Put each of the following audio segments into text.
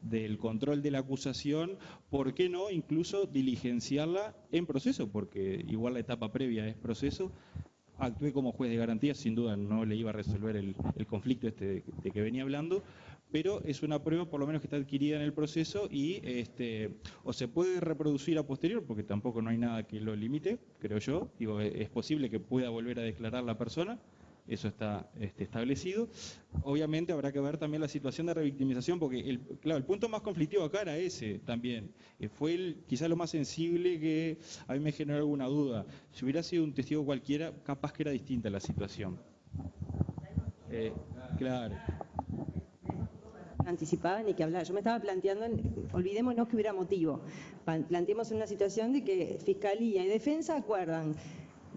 del control de la acusación, ¿por qué no incluso diligenciarla en proceso? Porque igual la etapa previa es proceso. Actué como juez de garantía, sin duda no le iba a resolver el conflicto de que venía hablando, pero es una prueba por lo menos que está adquirida en el proceso y o se puede reproducir a posterior, porque tampoco no hay nada que lo limite, creo yo. Digo, es posible que pueda volver a declarar la persona, eso está establecido. Obviamente habrá que ver también la situación de revictimización, porque claro, el punto más conflictivo acá era ese también. Fue quizá lo más sensible que a mí me generó alguna duda. Si hubiera sido un testigo cualquiera, capaz que era distinta la situación. Claro. Anticipada ni que hablar. Yo me estaba planteando, olvidémonos que hubiera motivo. Planteemos una situación de que Fiscalía y Defensa acuerdan.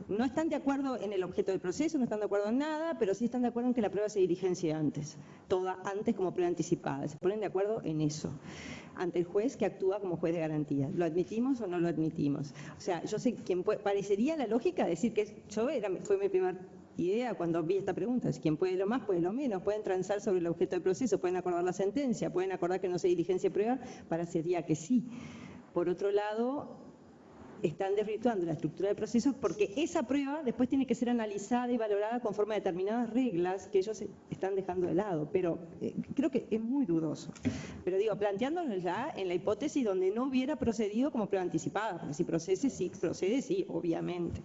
No están de acuerdo en el objeto del proceso, no están de acuerdo en nada, pero sí están de acuerdo en que la prueba se diligencie antes, toda antes como prueba anticipada. Se ponen de acuerdo en eso, ante el juez que actúa como juez de garantía. ¿Lo admitimos o no lo admitimos? O sea, yo sé quién parecería la lógica decir que fue mi primer idea cuando vi esta pregunta, es quien puede lo más, puede lo menos, pueden transar sobre el objeto del proceso, pueden acordar la sentencia, pueden acordar que no se diligencia prueba, parecería que sí. Por otro lado, están desvirtuando la estructura del proceso porque esa prueba después tiene que ser analizada y valorada conforme a determinadas reglas que ellos están dejando de lado, pero creo que es muy dudoso. Pero digo, planteándonos ya en la hipótesis donde no hubiera procedido como prueba anticipada, porque si procede, sí, obviamente.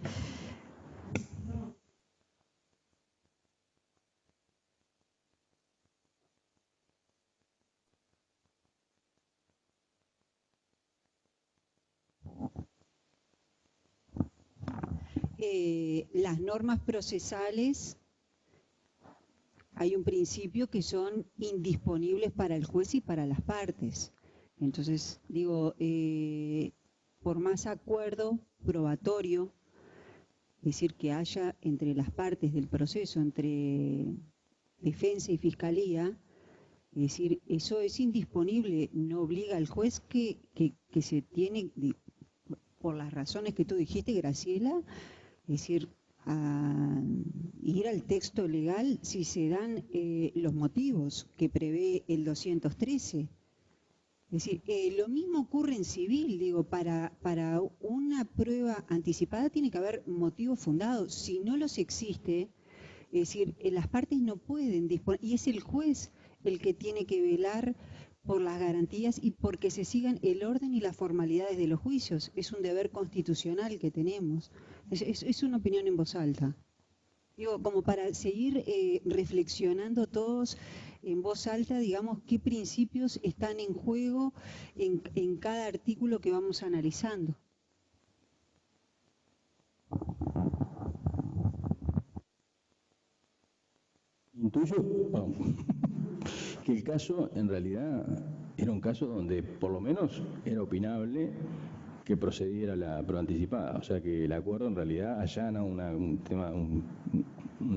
Las normas procesales, hay un principio que son indisponibles para el juez y para las partes. Entonces, digo, por más acuerdo probatorio, es decir, que haya entre las partes del proceso, entre defensa y fiscalía, es decir, eso es indisponible, no obliga al juez que se tiene, por las razones que tú dijiste, Graciela, es decir, a ir al texto legal si se dan los motivos que prevé el 213. Es decir, lo mismo ocurre en civil, digo, para una prueba anticipada tiene que haber motivos fundados. Si no los existe, es decir, las partes no pueden disponer, y es el juez el que tiene que velar por las garantías y porque se sigan el orden y las formalidades de los juicios. Es un deber constitucional que tenemos. Es una opinión en voz alta. Digo, como para seguir reflexionando todos en voz alta, digamos, qué principios están en juego en cada artículo que vamos analizando. Intuyo que el caso en realidad era un caso donde por lo menos era opinable que procediera la prueba anticipada, o sea que el acuerdo en realidad allana un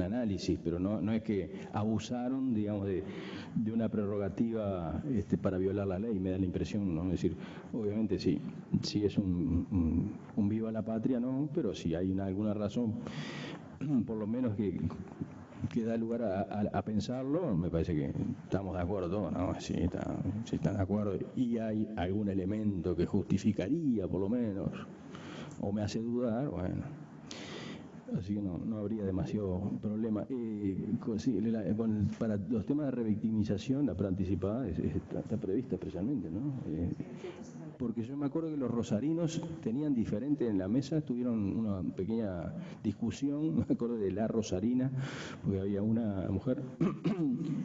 análisis, pero no es que abusaron, digamos, de una prerrogativa para violar la ley, me da la impresión, ¿no? Es decir, obviamente sí es un viva la patria, ¿no? Pero si hay alguna razón, por lo menos que da lugar a pensarlo, me parece que estamos de acuerdo, ¿no? Si están de acuerdo y hay algún elemento que justificaría, por lo menos, o me hace dudar, bueno, así que no habría demasiado problema. Para los temas de revictimización, la prueba anticipada está prevista especialmente, ¿no? Porque yo me acuerdo que los rosarinos tenían diferente en la mesa, tuvieron una pequeña discusión, me acuerdo de la rosarina, porque había una mujer,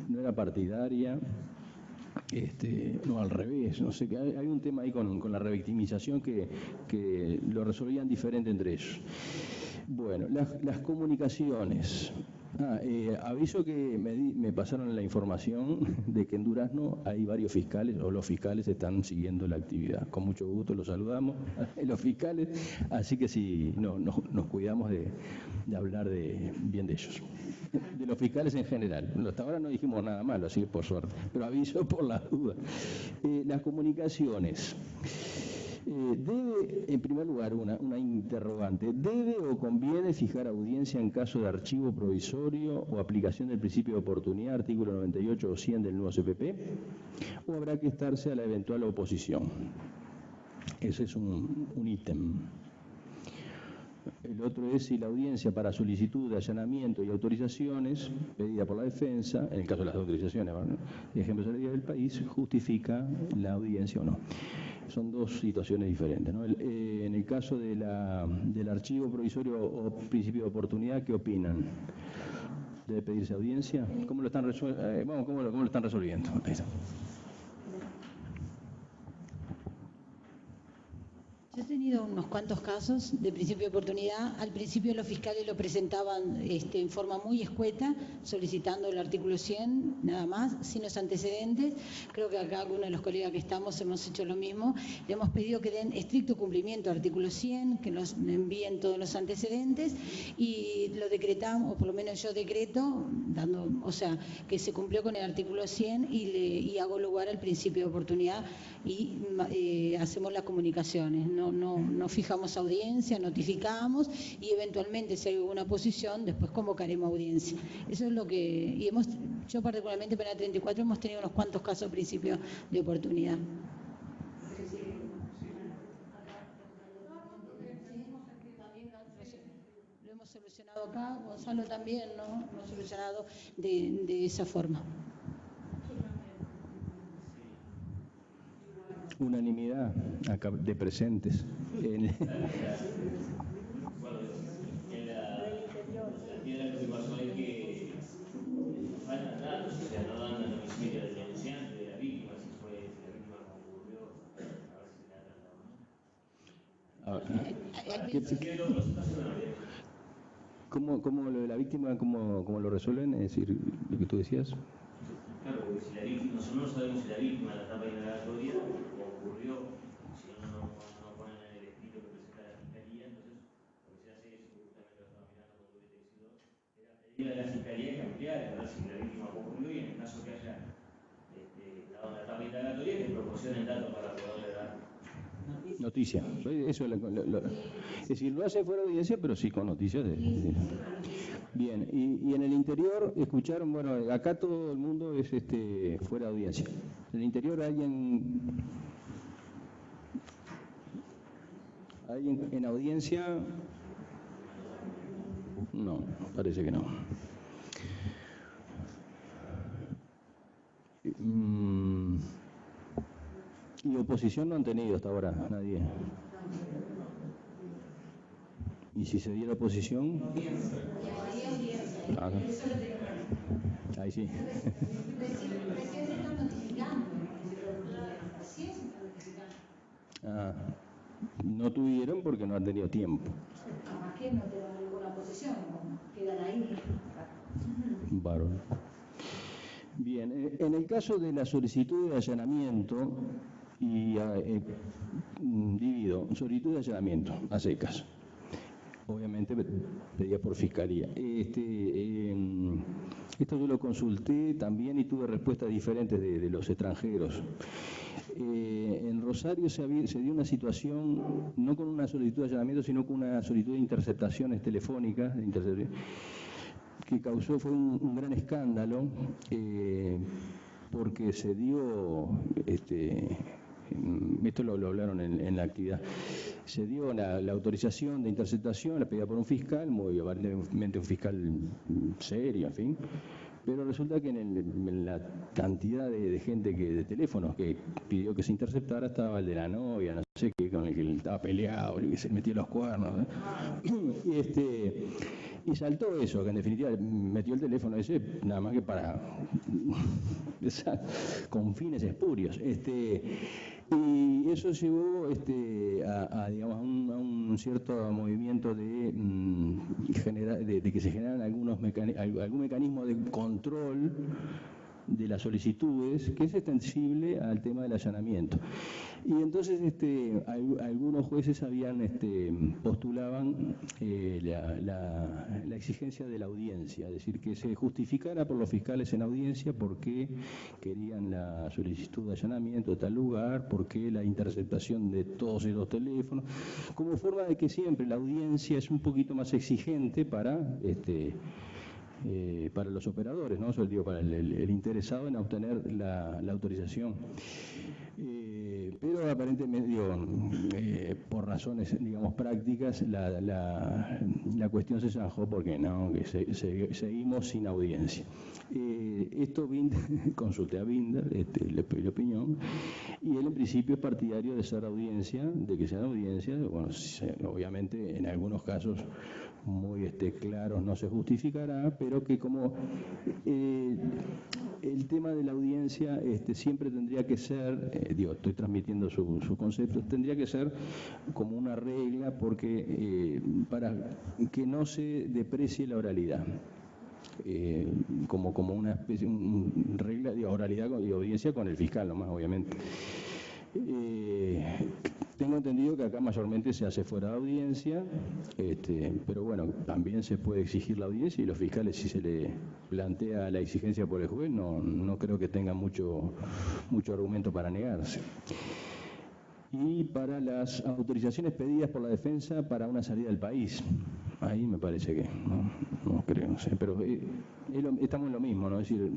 no era partidaria, no, al revés, no sé, que hay un tema ahí con la revictimización que lo resolvían diferente entre ellos. Bueno, las comunicaciones. Aviso que me pasaron la información de que en Durazno hay varios fiscales, o los fiscales están siguiendo la actividad. Con mucho gusto los saludamos, los fiscales, así que sí, nos cuidamos de hablar bien de ellos. De los fiscales en general. Hasta ahora no dijimos nada malo, así que por suerte. Pero aviso por las dudas. Las comunicaciones. Debe, en primer lugar, una interrogante, ¿debe o conviene fijar audiencia en caso de archivo provisorio o aplicación del principio de oportunidad, artículo 98 o 100 del nuevo CPP? o habrá que estarse a la eventual oposición. Ese es un ítem. El otro es si la audiencia para solicitud de allanamiento y autorizaciones pedida por la defensa, en el caso de las autorizaciones, ¿no?, de ejemplaridad del país, justifica la audiencia o no. Son dos situaciones diferentes, ¿no? En el caso de del archivo provisorio o principio de oportunidad, ¿qué opinan? ¿Debe pedirse audiencia? ¿Cómo lo están, cómo lo están resolviendo? Ahí está. Yo he tenido unos cuantos casos de principio de oportunidad. Al principio los fiscales lo presentaban en forma muy escueta, solicitando el artículo 100, nada más, sin los antecedentes. Creo que acá algunos de los colegas que estamos hemos hecho lo mismo. Le hemos pedido que den estricto cumplimiento al artículo 100, que nos envíen todos los antecedentes, y lo decretamos, o por lo menos yo decreto, que se cumplió con el artículo 100 y hago lugar al principio de oportunidad y hacemos las comunicaciones. No fijamos audiencia, notificamos y eventualmente si hay alguna oposición después convocaremos audiencia. Eso es lo que... yo particularmente para la 34 hemos tenido unos cuantos casos a principio de oportunidad. Lo hemos solucionado acá, Gonzalo también, ¿no? Lo hemos solucionado de esa forma. Unanimidad acá de presentes. Bueno, en la piedra lo que pasó es que faltan datos, o sea, no dan el domicilio del denunciante, de la víctima, si la víctima concurrió, a ver si la tratan o no. ¿Cómo lo de la víctima, cómo lo resuelven? Es decir, lo que tú decías. Claro, porque si la víctima, nosotros no sabemos si la víctima en la etapa indagatoria concurrió, si no ponen en el escrito que presenta la Fiscalía, entonces lo que se hace es, justamente lo estaba mirando con doble texto, era pedir a la Fiscalía que ampliara, a ver si la víctima concurrió y en el caso que haya dado en la etapa indagatoria, que proporcionen datos para poderle dar noticia. Eso es decir, lo hace fuera de audiencia, pero sí con noticias. Bien, y en el interior escucharon, bueno, acá todo el mundo es fuera de audiencia. En el interior alguien en audiencia, no, parece que no. Y oposición no han tenido hasta ahora, nadie. ¿Y si se diera oposición? Ah, no. Ahí sí. Ah, no tuvieron porque no han tenido tiempo. Capaz que no te dan ninguna posición, quedan ahí. Varón. Bien, en el caso de la solicitud de allanamiento, y divido, solicitud de allanamiento, a secas. Obviamente pedía por fiscalía. Esto yo lo consulté también y tuve respuestas diferentes de los extranjeros. En Rosario se dio una situación, no con una solicitud de allanamiento, sino con una solicitud de interceptaciones telefónicas, que fue un gran escándalo, porque se dio, esto lo hablaron en la actividad, se dio la autorización de interceptación, la pedida por un fiscal, muy aparentemente un fiscal serio, en fin, pero resulta que en la cantidad de gente de teléfonos que pidió que se interceptara estaba el de la novia, no sé qué, con el que él estaba peleado, el que se metió los cuernos, ¿eh? Y saltó eso, que en definitiva metió el teléfono ese nada más que para con fines espurios. Y eso llevó digamos, a un cierto movimiento de que se generan algún mecanismo de control de las solicitudes que es extensible al tema del allanamiento. Y entonces algunos jueces postulaban la exigencia de la audiencia, es decir, que se justificara por los fiscales en audiencia por qué querían la solicitud de allanamiento de tal lugar, por qué la interceptación de todos esos teléfonos, como forma de que siempre la audiencia es un poquito más exigente para para los operadores, ¿no? Eso digo, para el interesado en obtener la autorización. Pero aparentemente, por razones, digamos, prácticas, la cuestión se zanjó porque no, que seguimos sin audiencia. Esto consulté a Binder, le pedí opinión, y él en principio es partidario de ser audiencia, de que sean audiencias. Bueno, obviamente en algunos casos muy claros no se justificará, pero que como el tema de la audiencia siempre tendría que ser, estoy transmitiendo su concepto, tendría que ser como una regla porque para que no se deprecie la oralidad. Como una especie, regla de oralidad y audiencia con el fiscal nomás, obviamente. Tengo entendido que acá mayormente se hace fuera de audiencia, pero bueno, también se puede exigir la audiencia y los fiscales, si se le plantea la exigencia por el juez, no creo que tengan mucho argumento para negarse. Y para las autorizaciones pedidas por la defensa para una salida del país, ahí me parece que no creo, no sé, pero estamos en lo mismo, ¿no? Es decir,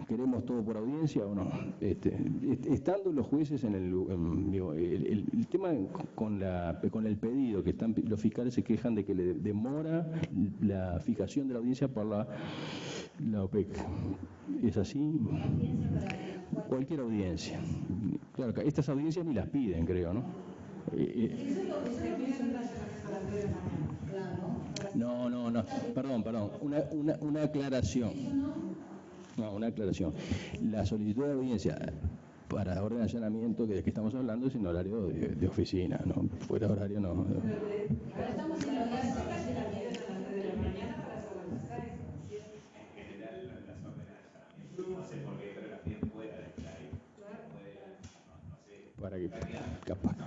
¿queremos todo por audiencia o no? Estando los jueces en el tema con el pedido, que los fiscales se quejan de que le demora la fijación de la audiencia por la OPEC. ¿Es así? Cualquier audiencia. Claro, estas audiencias ni las piden, creo, ¿no? No. Perdón. Una aclaración. No, una aclaración. La solicitud de audiencia para orden de allanamiento de que estamos hablando es en horario de oficina, ¿no? Fuera de horario no. Estamos en horario de para que capaz.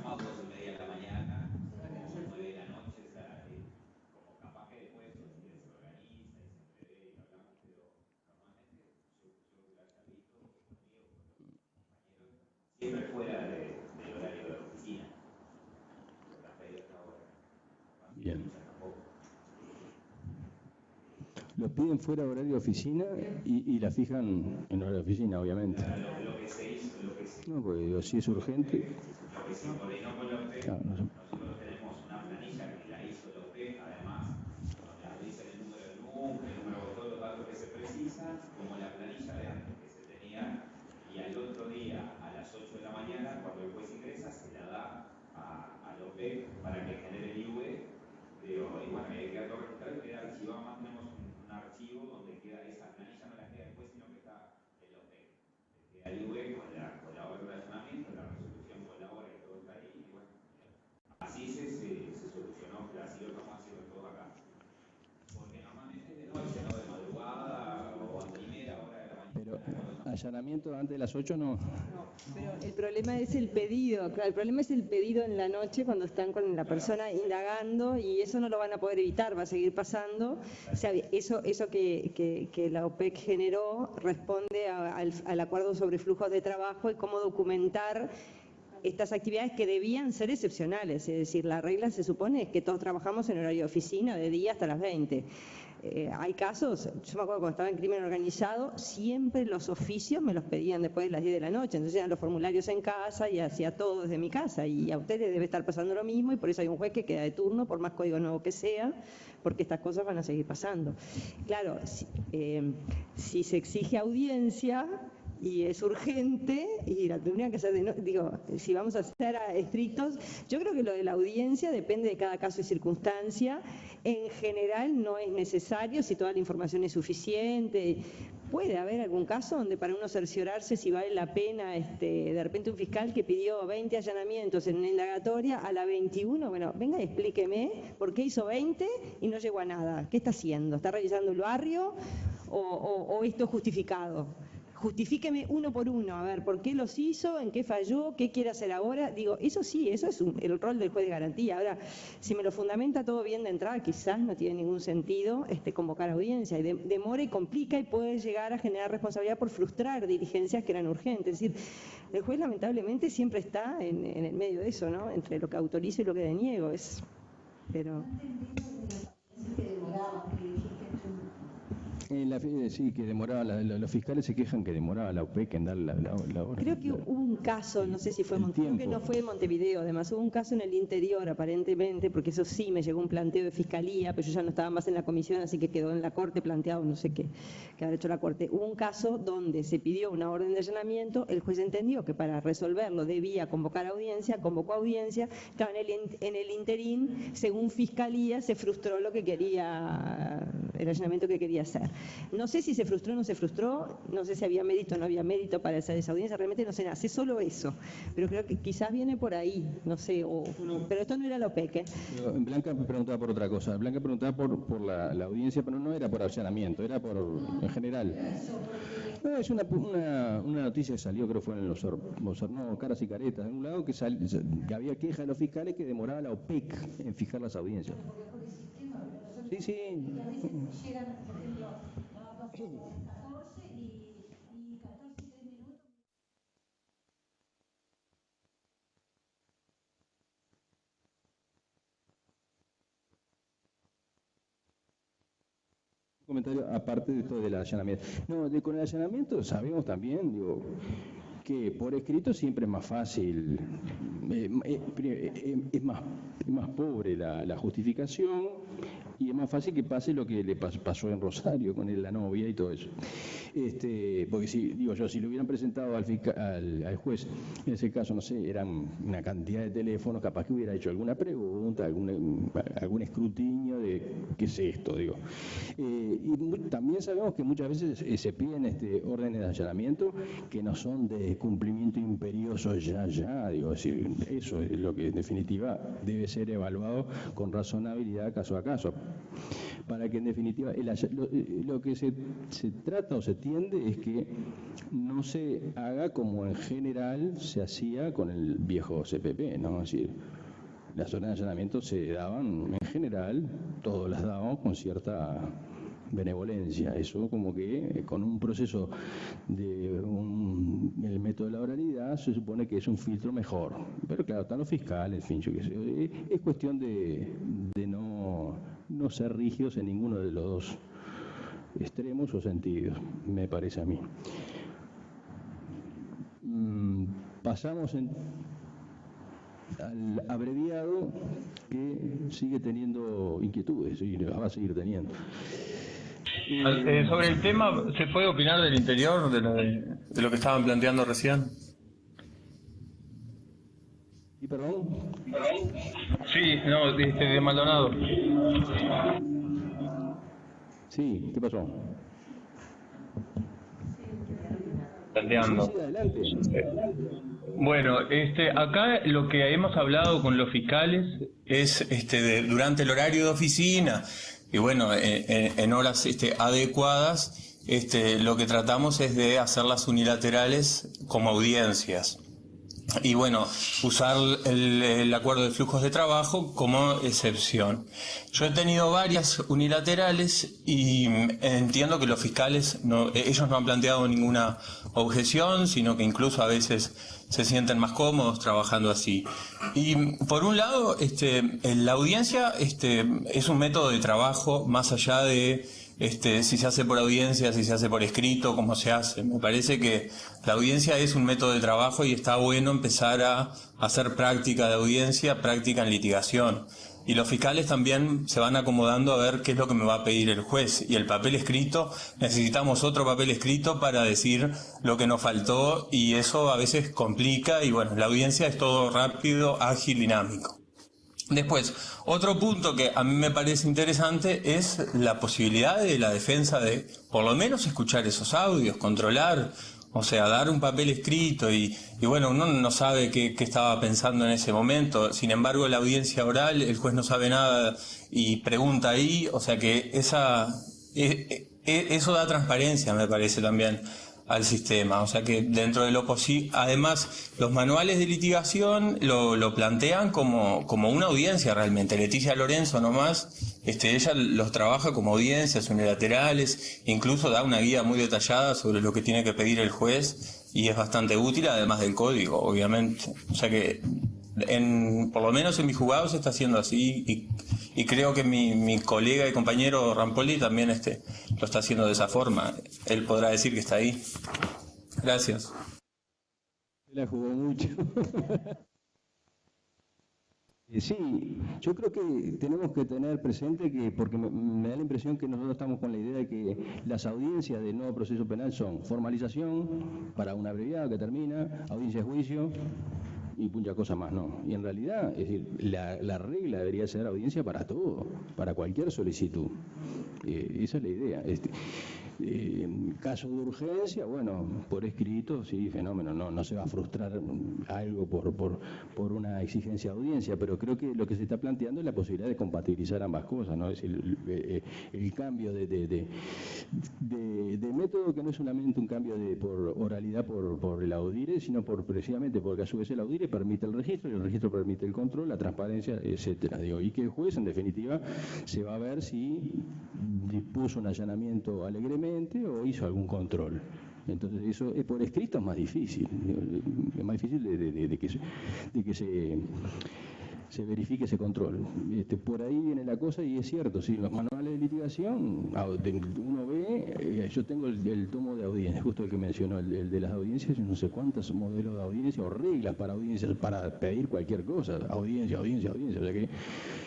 Siempre fuera del horario de oficina. Bien. Lo piden fuera de horario de oficina y la fijan en horario de oficina, obviamente. Lo que se hizo, no, porque si es urgente. Lo que se coordinó con la OPEC, claro, nosotros tenemos una planilla que la hizo la OPEC, además, donde nos dicen el número del NUC, el número de todos los datos que se precisan, como la planilla de antes que se tenía, y al otro día, a las 8 de la mañana, cuando el juez ingresa, se la da a la OPEC para que genere el IUE. Y bueno, hay que todo registrado, queda archivado, más tenemos un archivo donde queda esa planilla, no la queda el juez, sino que está en la OPEC. Queda el IUE con la orden de allanamiento, la resolución con la hora y todo está ahí, y bueno, así se solucionó, pero así lo estamos haciendo todo acá. Porque normalmente es de noche, no de madrugada o a primera hora de la mañana. Pero allanamiento antes de las 8 no. Pero el problema es el pedido, claro, el problema es el pedido en la noche cuando están con la persona indagando y eso no lo van a poder evitar, va a seguir pasando. O sea, eso que la OPEC generó responde al acuerdo sobre flujos de trabajo y cómo documentar estas actividades que debían ser excepcionales, es decir, la regla se supone que todos trabajamos en horario de oficina de día hasta las 20. Hay casos, yo me acuerdo cuando estaba en crimen organizado, siempre los oficios me los pedían después de las 10 de la noche, entonces eran los formularios en casa y hacía todo desde mi casa, y a ustedes debe estar pasando lo mismo, y por eso hay un juez que queda de turno, por más código nuevo que sea, porque estas cosas van a seguir pasando. Claro, si se exige audiencia y es urgente, y la tendrían que hacer si vamos a ser estrictos, yo creo que lo de la audiencia depende de cada caso y circunstancia. En general no es necesario si toda la información es suficiente. Puede haber algún caso donde para uno cerciorarse si vale la pena, de repente un fiscal que pidió 20 allanamientos en una indagatoria, a la 21, bueno, venga y explíqueme por qué hizo 20 y no llegó a nada. ¿Qué está haciendo? ¿Está revisando el barrio o esto es justificado? Justifíqueme uno por uno, a ver, ¿por qué los hizo? ¿En qué falló? ¿Qué quiere hacer ahora? Digo, eso sí, eso es el rol del juez de garantía. Ahora, si me lo fundamenta todo bien de entrada, quizás no tiene ningún sentido convocar audiencia. Y demora y complica y puede llegar a generar responsabilidad por frustrar diligencias que eran urgentes. Es decir, el juez lamentablemente siempre está en el medio de eso, ¿no? Entre lo que autorizo y lo que deniego. Pero... Sí, que demoraba, los fiscales se quejan que demoraba la OPEC en dar la hora. Creo que hubo un caso, no sé si fue creo que no fue en Montevideo, además hubo un caso en el interior aparentemente, porque eso sí me llegó un planteo de fiscalía, pero yo ya no estaba más en la comisión, así que quedó en la corte planteado, no sé qué habrá hecho la corte. Hubo un caso donde se pidió una orden de allanamiento, el juez entendió que para resolverlo debía convocar audiencia, convocó audiencia, estaba en el interín, según fiscalía se frustró lo que quería, el allanamiento que quería hacer. No sé si se frustró o no se frustró, no sé si había mérito o no había mérito para hacer esa audiencia, realmente no sé nada, sé solo eso, pero creo que quizás viene por ahí, no sé, pero esto no era la OPEC, ¿eh? Blanca me preguntaba por otra cosa, Blanca preguntaba por la audiencia, pero no era por allanamiento, era por, en general. No, es una noticia que salió, creo que fue en los Caras y Caretas, de un lado que había queja de los fiscales que demoraba la OPEC en fijar las audiencias. Sí. Comentario aparte de esto del allanamiento. No, con el allanamiento sabemos también, digo, que por escrito siempre es más fácil, es más pobre la justificación y es más fácil que pase lo que le pasó en Rosario con la novia y todo eso. Porque si le hubieran presentado al juez, en ese caso, no sé, eran una cantidad de teléfonos, capaz que hubiera hecho alguna pregunta, algún escrutinio de qué es esto, digo. Y también sabemos que muchas veces se piden órdenes de allanamiento que no son de cumplimiento imperioso ya, digo, es decir, eso es lo que en definitiva debe ser evaluado con razonabilidad caso a caso, para que en definitiva lo que se trata o se tiende es que no se haga como en general se hacía con el viejo CPP, ¿no? Es decir, las órdenes de allanamiento se daban en general, todos las dábamos con cierta benevolencia, eso como que con un proceso el método de la oralidad se supone que es un filtro mejor, pero claro, están los fiscales, en fin, yo qué sé, es cuestión de no ser rígidos en ninguno de los dos extremos o sentidos, me parece a mí. Pasamos al abreviado, que sigue teniendo inquietudes y las va a seguir teniendo. Sobre el tema, ¿se puede opinar del interior, de lo que estaban planteando recién? ¿Y perdón? Sí, no, de Maldonado. Sí, ¿qué pasó? Planteando. Sí, adelante. Bueno, acá lo que hemos hablado con los fiscales es durante el horario de oficina y bueno, en horas adecuadas, lo que tratamos es de hacerlas unilaterales como audiencias. Y bueno, usar el acuerdo de flujos de trabajo como excepción. Yo he tenido varias unilaterales y entiendo que los fiscales, ellos no han planteado ninguna objeción, sino que incluso a veces se sienten más cómodos trabajando así. Y por un lado, la audiencia es un método de trabajo más allá de si se hace por audiencia, si se hace por escrito, cómo se hace. Me parece que la audiencia es un método de trabajo y está bueno empezar a hacer práctica de audiencia, práctica en litigación. Y los fiscales también se van acomodando a ver qué es lo que me va a pedir el juez. Y el papel escrito, necesitamos otro papel escrito para decir lo que nos faltó y eso a veces complica y bueno, la audiencia es todo rápido, ágil, dinámico. Después, otro punto que a mí me parece interesante es la posibilidad de la defensa de, por lo menos, escuchar esos audios, controlar, o sea, dar un papel escrito y bueno, uno no sabe qué estaba pensando en ese momento. Sin embargo, la audiencia oral, el juez no sabe nada y pregunta ahí, o sea que eso da transparencia, me parece también, al sistema, o sea que dentro de lo posible, además los manuales de litigación lo plantean como una audiencia realmente. Leticia Lorenzo nomás, ella los trabaja como audiencias unilaterales, incluso da una guía muy detallada sobre lo que tiene que pedir el juez y es bastante útil, además del código, obviamente. O sea que por lo menos en mis juzgados se está haciendo así y creo que mi colega y compañero Rampoli también lo está haciendo de esa forma. Él podrá decir que está ahí. Gracias. La jugó mucho. Sí, yo creo que tenemos que tener presente que, porque me da la impresión que nosotros estamos con la idea de que las audiencias del nuevo proceso penal son formalización para un abreviado que termina, audiencia de juicio y mucha cosa más, no. Y en realidad, es decir, la regla debería ser audiencia para todo, para cualquier solicitud. Esa es la idea. Caso de urgencia, bueno, por escrito, sí, fenómeno, no se va a frustrar algo por una exigencia de audiencia, pero creo que lo que se está planteando es la posibilidad de compatibilizar ambas cosas, ¿no? Es decir, el cambio de método, que no es solamente un cambio por oralidad por el audire, sino precisamente porque a su vez el audire permite el registro, y el registro permite el control, la transparencia, etcétera. Y que el juez, en definitiva, se va a ver si dispuso un allanamiento alegremente o hizo algún control. Entonces eso por escrito es más difícil, de que se verifique ese control. Por ahí viene la cosa, y es cierto, sí, los manuales de litigación, uno ve, yo tengo el tomo de audiencia, justo el que mencionó, el de las audiencias, no sé cuántos modelos de audiencia o reglas para audiencias, para pedir cualquier cosa, audiencia, o sea que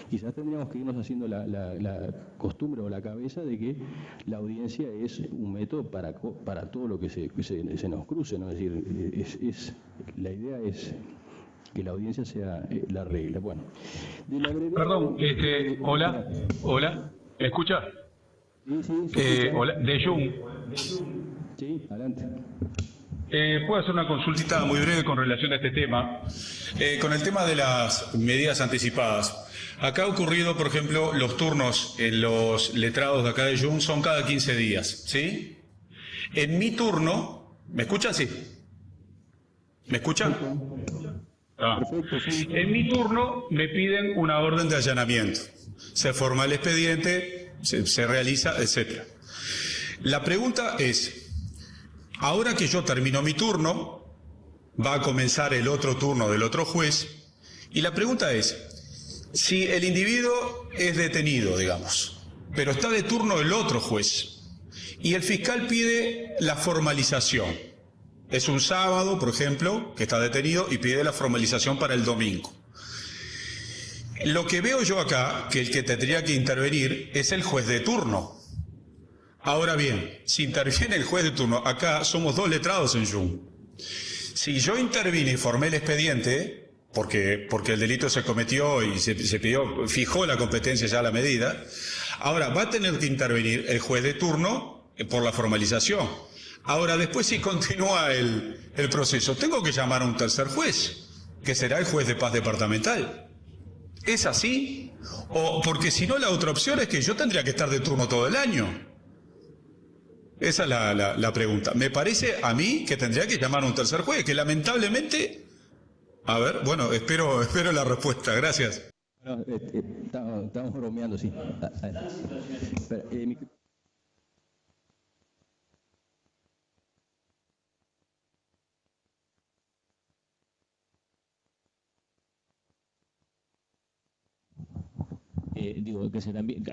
quizás tendríamos que irnos haciendo la costumbre o la cabeza de que la audiencia es un método para todo lo que se nos cruce, ¿no? Es decir, la idea es que la audiencia sea la regla. Bueno, perdón, hola, ¿me escucha? Sí, hola, de Jung. Sí, adelante. ¿Puedo hacer una consultita muy breve con relación a este tema? Con el tema de las medidas anticipadas. Acá ha ocurrido, por ejemplo, los turnos en los letrados de acá de Jung son cada 15 días, ¿sí? En mi turno, ¿me escuchan? Sí. ¿Me escuchan? Perfecto, sí. En mi turno me piden una orden de allanamiento. Se forma el expediente, se realiza, etc. La pregunta es, ahora que yo termino mi turno, va a comenzar el otro turno del otro juez, y la pregunta es, si el individuo es detenido, digamos, pero está de turno el otro juez, y el fiscal pide la formalización. Es un sábado, por ejemplo, que está detenido y pide la formalización para el domingo. Lo que veo yo acá, que el que tendría que intervenir es el juez de turno. Ahora bien, si interviene el juez de turno, acá somos dos letrados en Jung. Si yo intervine y formé el expediente, porque el delito se cometió y se pidió, fijó la competencia ya la medida, ahora va a tener que intervenir el juez de turno por la formalización. Ahora, después, si continúa el proceso, tengo que llamar a un tercer juez, que será el juez de paz departamental. ¿Es así? O porque si no, la otra opción es que yo tendría que estar de turno todo el año. Esa es la pregunta. Me parece a mí que tendría que llamar a un tercer juez, que lamentablemente... A ver, bueno, espero la respuesta. Gracias. No, estamos bromeando, sí. Espera, digo,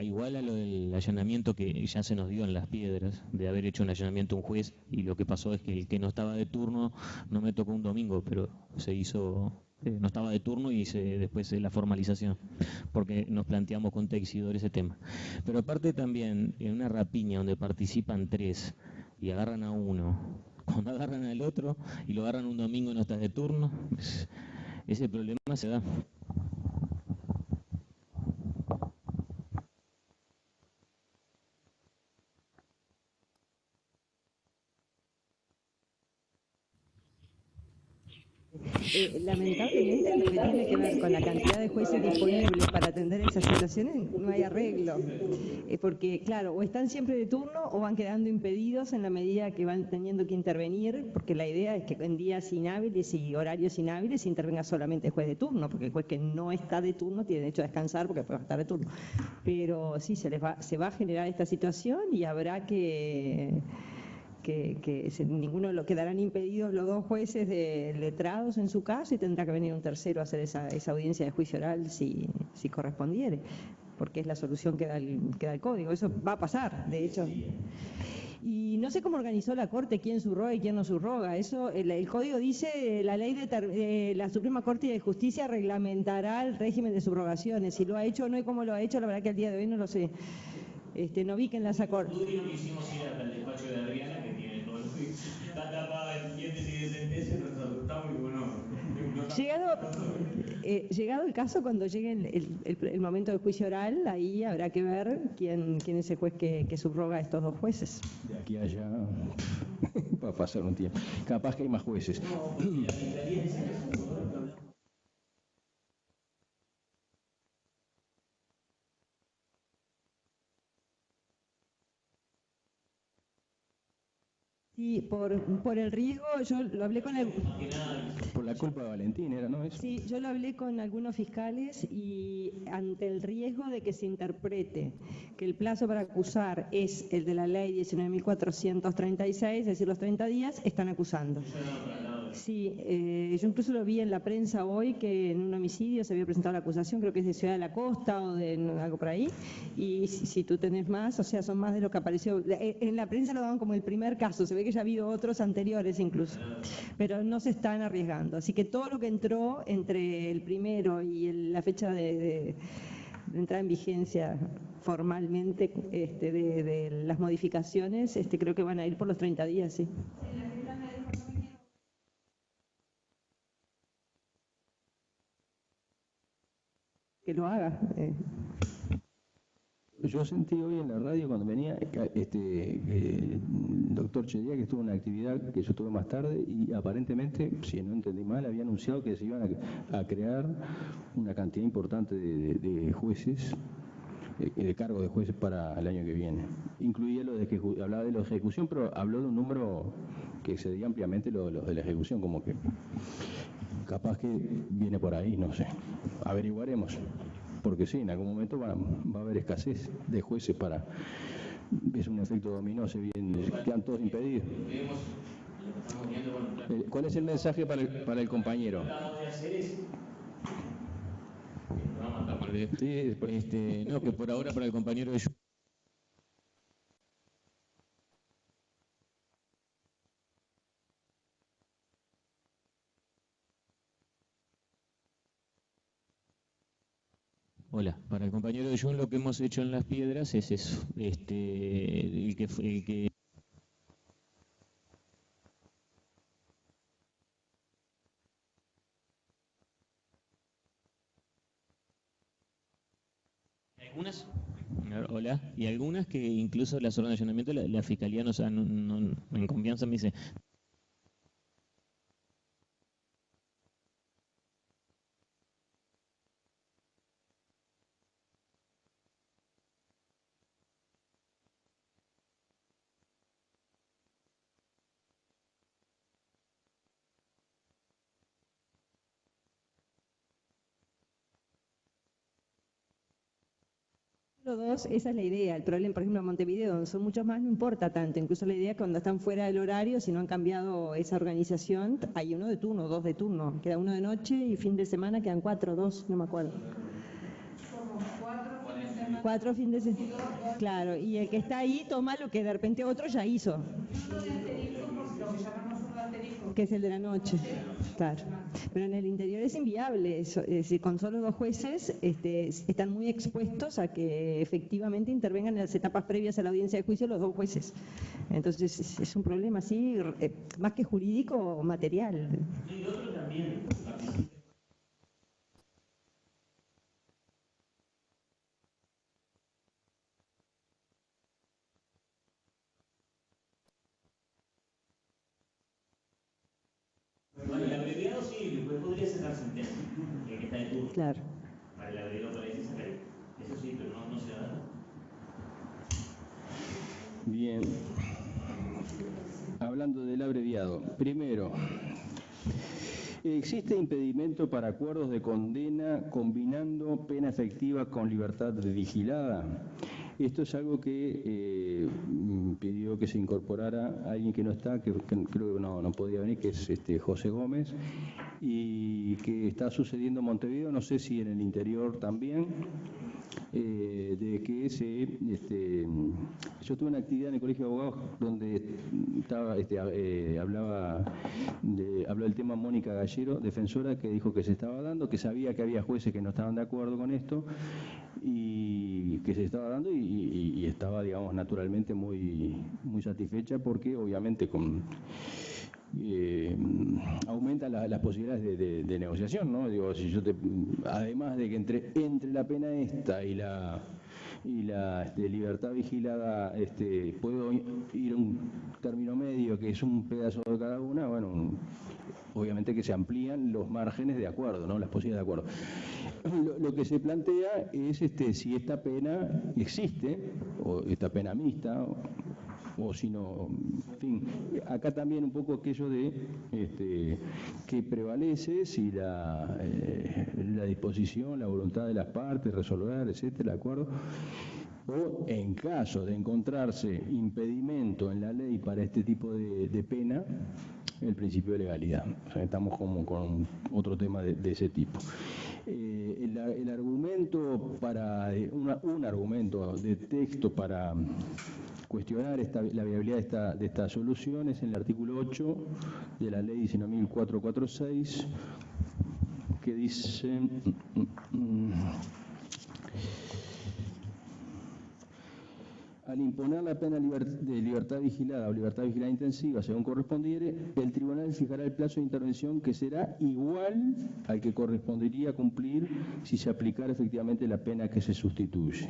igual a lo del allanamiento que ya se nos dio en Las Piedras, de haber hecho un allanamiento a un juez, y lo que pasó es que el que no estaba de turno, no me tocó un domingo, pero se hizo, no estaba de turno y después la formalización, porque nos planteamos con Teixidor ese tema. Pero aparte también, en una rapiña donde participan 3 y agarran a uno, cuando agarran al otro y lo agarran un domingo y no está de turno, ese problema se da. Lamentablemente, lo que tiene que ver con la cantidad de jueces disponibles para atender esas situaciones, no hay arreglo. Porque, claro, o están siempre de turno o van quedando impedidos en la medida que van teniendo que intervenir, porque la idea es que en días inhábiles y horarios inhábiles intervenga solamente el juez de turno, porque el juez que no está de turno tiene derecho a descansar porque puede estar de turno. Pero sí, se va a generar esta situación y habrá que ninguno lo quedarán impedidos los dos jueces de letrados en su caso, y tendrá que venir un tercero a hacer esa audiencia de juicio oral si correspondiere. porque es la solución que da el código. Eso va a pasar, de hecho. Y no sé cómo organizó la Corte, quién subroga y quién no subroga. Eso, el código dice, la ley de la Suprema Corte de Justicia reglamentará el régimen de subrogaciones. Si lo ha hecho o no y cómo lo ha hecho, la verdad que al día de hoy no lo sé. No vi que en la Corte. Lo único que hicimos ir hasta el despacho de Adriana, que tiene todo el está tapada el cliente y de sentencia, nos asustamos y bueno. Llegado el caso, cuando llegue el momento del juicio oral, ahí habrá que ver quién es el juez que subroga a estos dos jueces. De aquí a allá va a pasar un tiempo. Capaz que hay más jueces. Sí, por el riesgo, yo lo hablé con Por la culpa de Valentín, ¿era, no? Eso. Sí, yo lo hablé con algunos fiscales y ante el riesgo de que se interprete que el plazo para acusar es el de la ley 19.436, es decir, los 30 días, están acusando. Sí, yo incluso lo vi en la prensa hoy que en un homicidio se había presentado la acusación, creo que es de Ciudad de la Costa o de algo por ahí, y si tú tenés más, o sea, son más de lo que apareció. En la prensa lo daban como el primer caso, se ve que ya ha habido otros anteriores incluso, pero no se están arriesgando. Así que todo lo que entró entre el primero y la fecha de entrada en vigencia formalmente de las modificaciones, creo que van a ir por los 30 días, sí. Que lo haga. Yo sentí hoy en la radio cuando venía el doctor Chedía que estuvo en una actividad que yo tuve más tarde y aparentemente, si no entendí mal, había anunciado que se iban a crear una cantidad importante de jueces, de cargo de jueces para el año que viene. Incluía lo de hablaba de la ejecución, pero habló de un número que excedía ampliamente lo de la ejecución, como que capaz que viene por ahí, no sé. Averiguaremos. Porque sí, en algún momento va a haber escasez de jueces es un efecto dominó, quedan todos impedidos. ¿Cuál es el mensaje para el compañero? No, que por ahora para el compañero de... Hola, para el compañero de Jun lo que hemos hecho en Las Piedras es eso, el que algunas, hola, y algunas que incluso las órdenes de allanamiento la fiscalía no, en confianza me dice. Dos, esa es la idea. El problema, por ejemplo, en Montevideo, donde son muchos más, no importa tanto. Incluso la idea es que cuando están fuera del horario, si no han cambiado esa organización, hay uno de turno, dos de turno. Queda uno de noche y fin de semana quedan 4, 2, no me acuerdo. Cuatro fines de semana. Claro, y el que está ahí toma lo que de repente otro ya hizo. Que es el de la noche, claro. Pero en el interior es inviable eso, es decir, con solo 2 jueces están muy expuestos a que efectivamente intervengan en las etapas previas a la audiencia de juicio los 2 jueces. Entonces es un problema así, más que jurídico, material. Y otro también. Para el abreviado sí, después podría sacar sentencia, el que está de turno. Claro. Para el abreviado parece sacar, eso sí, pero no se da. Bien. Hablando del abreviado, primero, ¿existe impedimento para acuerdos de condena combinando pena efectiva con libertad vigilada? Esto es algo que pidió que se incorporara alguien que no está, que creo que no podía venir, que es José Gómez, y que está sucediendo en Montevideo, no sé si en el interior también, de que yo tuve una actividad en el Colegio de Abogados donde estaba, habló el tema Mónica Gallero, defensora, que dijo que se estaba dando, que sabía que había jueces que no estaban de acuerdo con esto, y que se estaba dando y estaba, digamos, naturalmente muy satisfecha porque obviamente aumenta las posibilidades de negociación, ¿no? Digo, si yo además de que entre la pena esta y la libertad vigilada, puedo ir a un término medio que es un pedazo de cada una, bueno, obviamente que se amplían los márgenes de acuerdo, ¿no? Las posibilidades de acuerdo. Lo que se plantea es si esta pena existe, o esta pena mixta, o si no, en fin, acá también un poco aquello de que prevalece si la disposición, la voluntad de las partes, resolver, etcétera, ¿de acuerdo? O en caso de encontrarse impedimento en la ley para este tipo de pena, el principio de legalidad. O sea, estamos como con otro tema de ese tipo. El argumento un argumento de texto para cuestionar la viabilidad de estas soluciones en el artículo 8 de la ley 19.446, que dice al imponer la pena de libertad vigilada o libertad vigilada intensiva según correspondiere, el tribunal fijará el plazo de intervención que será igual al que correspondería cumplir si se aplicara efectivamente la pena que se sustituye.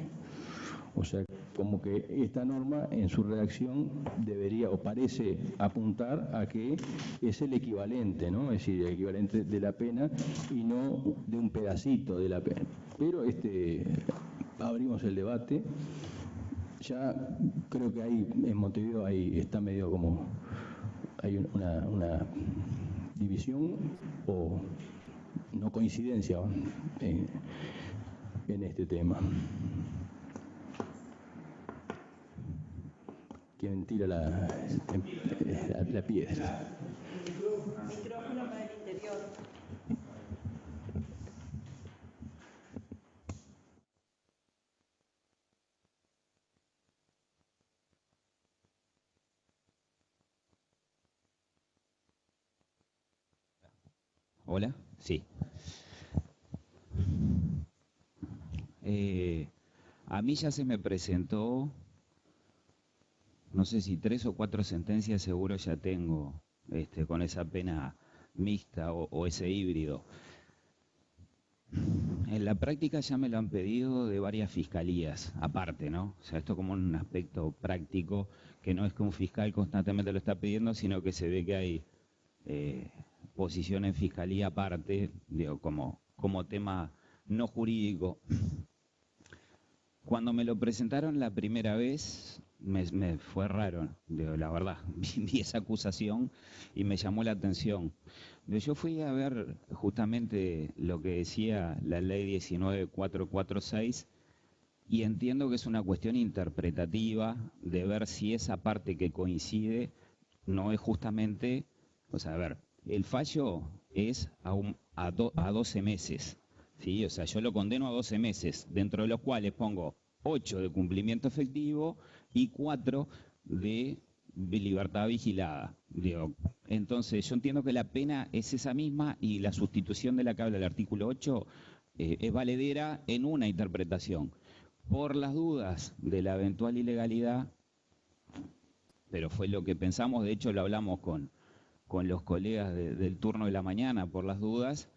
O sea, como que esta norma en su redacción debería o parece apuntar a que es el equivalente, ¿no? Es decir, el equivalente de la pena y no de un pedacito de la pena. Pero abrimos el debate. Ya creo que ahí en Montevideo está medio como hay una división o no coincidencia en este tema. ¿Quién tira la piedra? Micrófono para el interior. Hola, sí. A mí ya se me presentó, no sé si 3 o 4 sentencias seguro ya tengo con esa pena mixta o ese híbrido. En la práctica ya me lo han pedido de varias fiscalías, aparte, ¿no? O sea, esto como un aspecto práctico, que no es que un fiscal constantemente lo está pidiendo, sino que se ve que hay posición en fiscalía aparte, digo, como tema no jurídico. Cuando me lo presentaron la primera vez, me fue raro, digo, la verdad, vi esa acusación y me llamó la atención. Yo fui a ver justamente lo que decía la ley 19.446 y entiendo que es una cuestión interpretativa de ver si esa parte que coincide no es justamente, o sea, a ver, el fallo es a 12 meses, ¿sí? O sea, yo lo condeno a 12 meses, dentro de los cuales pongo 8 de cumplimiento efectivo y 4 de libertad vigilada. Digo, entonces, yo entiendo que la pena es esa misma y la sustitución de la que habla el artículo 8 es valedera en una interpretación. Por las dudas de la eventual ilegalidad, pero fue lo que pensamos, de hecho lo hablamos con los colegas del turno de la mañana, por las dudas,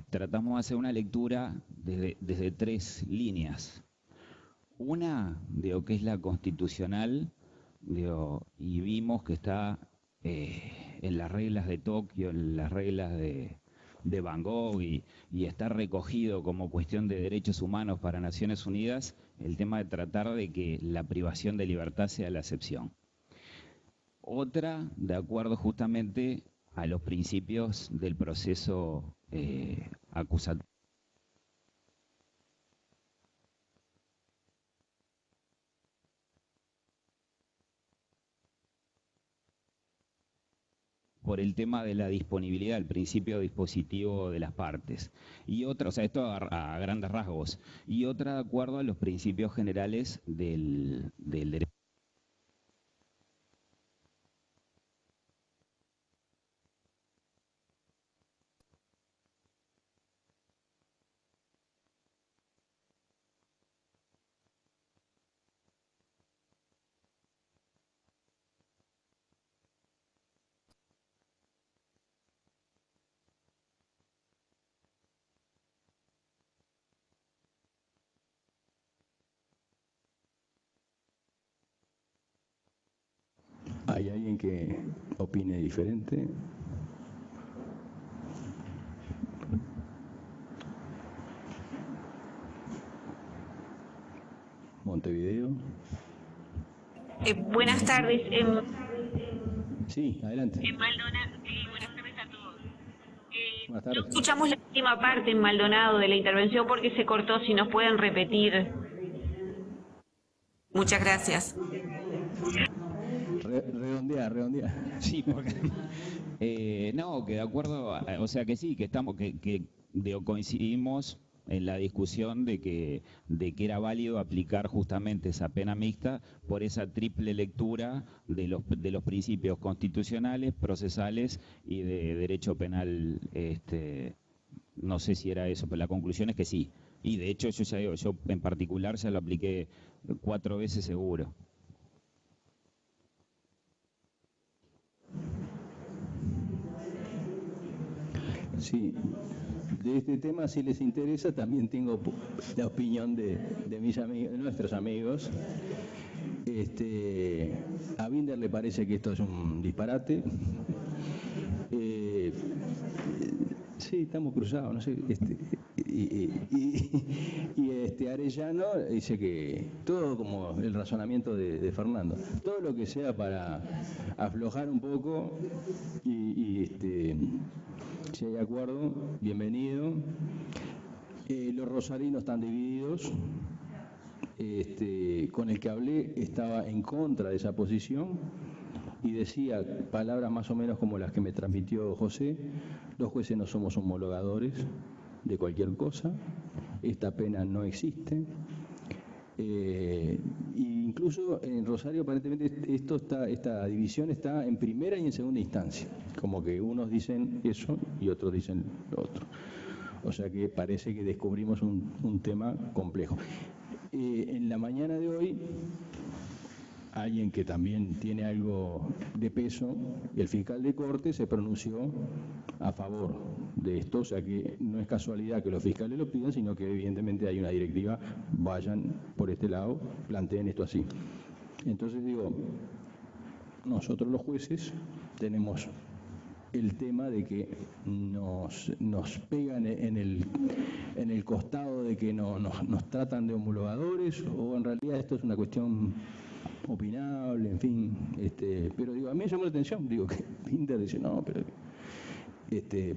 tratamos de hacer una lectura desde 3 líneas. Una, digo, que es la constitucional, digo, y vimos que está en las reglas de Tokio, en las reglas de Van Gogh, y está recogido como cuestión de derechos humanos para Naciones Unidas, el tema de tratar de que la privación de libertad sea la excepción. Otra, de acuerdo justamente a los principios del proceso acusatorio. por el tema de la disponibilidad, el principio dispositivo de las partes. Y otra, o sea, esto a grandes rasgos. Y otra de acuerdo a los principios generales del derecho. ¿Hay alguien que opine diferente? Montevideo. Buenas tardes. Sí, adelante. En Maldonado, buenas tardes a todos. Buenas tardes. No escuchamos la última parte en Maldonado de la intervención porque se cortó. Si nos pueden repetir. Muchas gracias. Redondear. Sí, porque no, que de acuerdo, o sea que sí, que estamos, que coincidimos en la discusión de que era válido aplicar justamente esa pena mixta por esa triple lectura de los principios constitucionales, procesales y de derecho penal. No sé si era eso, pero la conclusión es que sí. Y de hecho yo ya digo, yo en particular ya lo apliqué 4 veces seguro. Sí, de este tema, si les interesa, también tengo la opinión de mis amigos, de nuestros amigos. A Binder le parece que esto es un disparate. Sí, estamos cruzados, no sé. Arellano dice que todo como el razonamiento de Fernando, todo lo que sea para aflojar un poco si hay acuerdo, bienvenido. Los rosarinos están divididos. Con el que hablé estaba en contra de esa posición y decía palabras más o menos como las que me transmitió José: los jueces no somos homologadores de cualquier cosa, esta pena no existe. Incluso en Rosario aparentemente esta división está en primera y en segunda instancia, como que unos dicen eso y otros dicen lo otro. O sea que parece que descubrimos un tema complejo. En la mañana de hoy, alguien que también tiene algo de peso, el fiscal de Corte, se pronunció a favor de esto, o sea que no es casualidad que los fiscales lo pidan, sino que evidentemente hay una directiva: vayan por este lado, planteen esto así. Entonces digo, nosotros los jueces tenemos el tema de que nos pegan en el costado de que nos tratan de homologadores, o en realidad esto es una cuestión opinable, en fin. Pero digo, a mí me llamó la atención, digo, que Binder dice, no, pero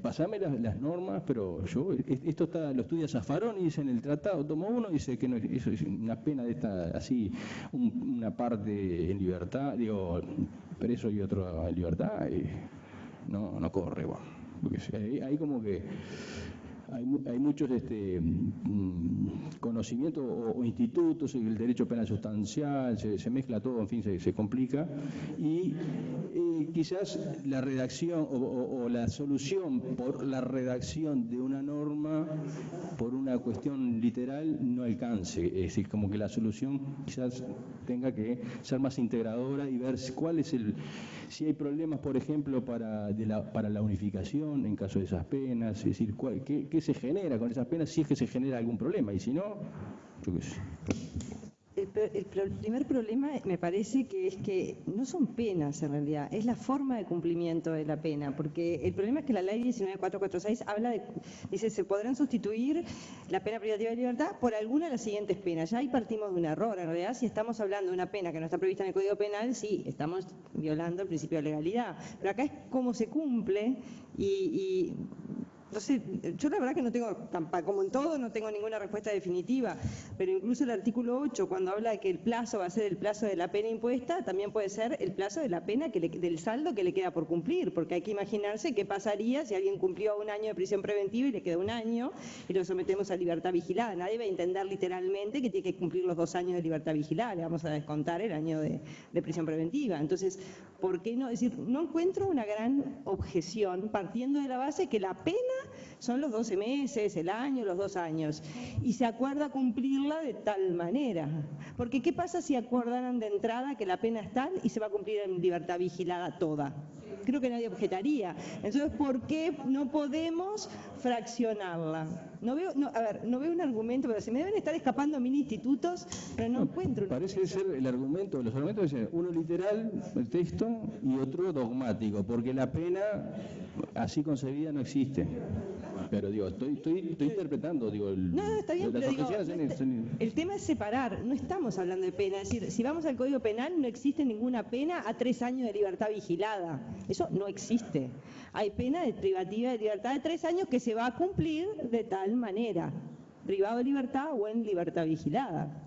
pasame las normas, pero esto lo estudia Zaffaroni, dice en el tratado, tomo 1, dice que no, eso es una pena de esta, así, una parte en libertad, digo, preso y otro en libertad, no corre, bueno, porque hay como que hay muchos conocimientos o institutos, el derecho penal sustancial, se mezcla todo, en fin, se complica, y quizás la redacción o la solución por la redacción de una norma por una cuestión literal no alcance, es decir, como que la solución quizás tenga que ser más integradora y ver cuál es si hay problemas, por ejemplo, para la unificación en caso de esas penas, es decir, qué se genera con esas penas, si es que se genera algún problema, y si no, yo qué sé. El primer problema me parece que es que no son penas en realidad, es la forma de cumplimiento de la pena, porque el problema es que la ley 19446 dice se podrán sustituir la pena privativa de libertad por alguna de las siguientes penas. Ya ahí partimos de un error, en realidad si estamos hablando de una pena que no está prevista en el Código Penal, sí, estamos violando el principio de legalidad, pero acá es cómo se cumple y Entonces, yo la verdad que no tengo, como en todo, no tengo ninguna respuesta definitiva, pero incluso el artículo 8, cuando habla de que el plazo va a ser el plazo de la pena impuesta, también puede ser el plazo de la pena del saldo que le queda por cumplir, porque hay que imaginarse qué pasaría si alguien cumplió 1 año de prisión preventiva y le queda 1 año y lo sometemos a libertad vigilada. Nadie va a entender literalmente que tiene que cumplir los 2 años de libertad vigilada, le vamos a descontar el año de prisión preventiva. Entonces, ¿por qué no? Es decir, no encuentro una gran objeción partiendo de la base que la pena son los 12 meses, el año, los 2 años, y se acuerda cumplirla de tal manera. Porque ¿qué pasa si acordaran de entrada que la pena es tal y se va a cumplir en libertad vigilada toda? Creo que nadie objetaría. Entonces, ¿por qué no podemos fraccionarla? No veo un argumento, pero se me deben estar escapando 1000 institutos, pero no encuentro. Parece ser el argumento, los argumentos dicen uno literal, el texto, y otro dogmático, porque la pena así concebida no existe. Pero digo, estoy interpretando, digo, no, está bien, pero digo, el tema es separar, no estamos hablando de pena, es decir, si vamos al Código Penal no existe ninguna pena a 3 años de libertad vigilada, eso no existe. Hay pena de privativa de libertad de 3 años que se va a cumplir de tal manera, privado de libertad o en libertad vigilada.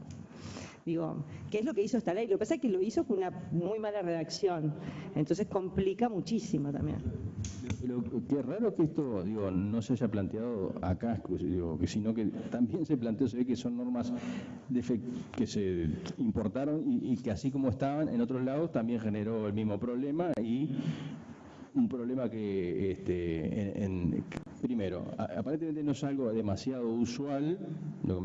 Digo, ¿qué es lo que hizo esta ley? Lo que pasa es que lo hizo con una muy mala redacción, entonces complica muchísimo también. Pero qué raro que esto, digo, no se haya planteado acá, digo, sino que también se planteó, se ve que son normas que se importaron y que así como estaban en otros lados también generó el mismo problema y un problema que, primero, aparentemente no es algo demasiado usual, ¿no?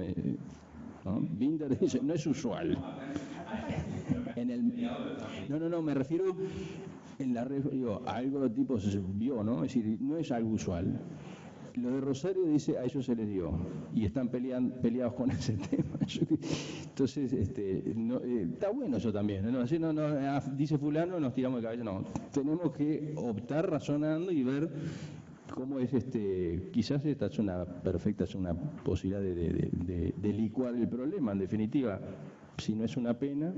Binder dice, no es usual. No, me refiero en la red, digo, algo tipo se vio, ¿no? Es decir, no es algo usual. Lo de Rosario dice, a ellos se les dio, y están peleados con ese tema. Entonces, está bueno eso también, ¿no? Así dice fulano, nos tiramos de cabeza, no. Tenemos que optar razonando y ver cómo es quizás esta es una posibilidad de licuar el problema, en definitiva, si no es una pena,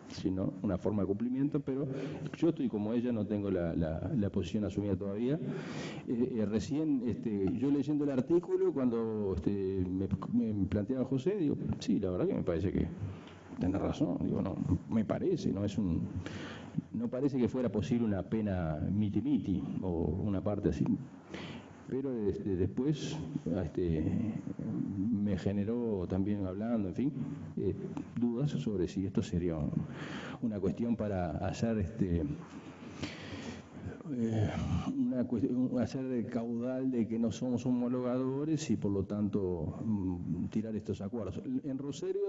sino una forma de cumplimiento, pero yo estoy como ella, no tengo la posición asumida todavía. Recién, yo leyendo el artículo, cuando me planteaba José, digo, sí, la verdad que me parece que tenés razón, digo, no, me parece, no parece que fuera posible una pena miti-miti o una parte así. Pero después me generó también hablando, en fin, dudas sobre si esto sería una cuestión para hacer hacer el caudal de que no somos homologadores y por lo tanto tirar estos acuerdos. En Rosario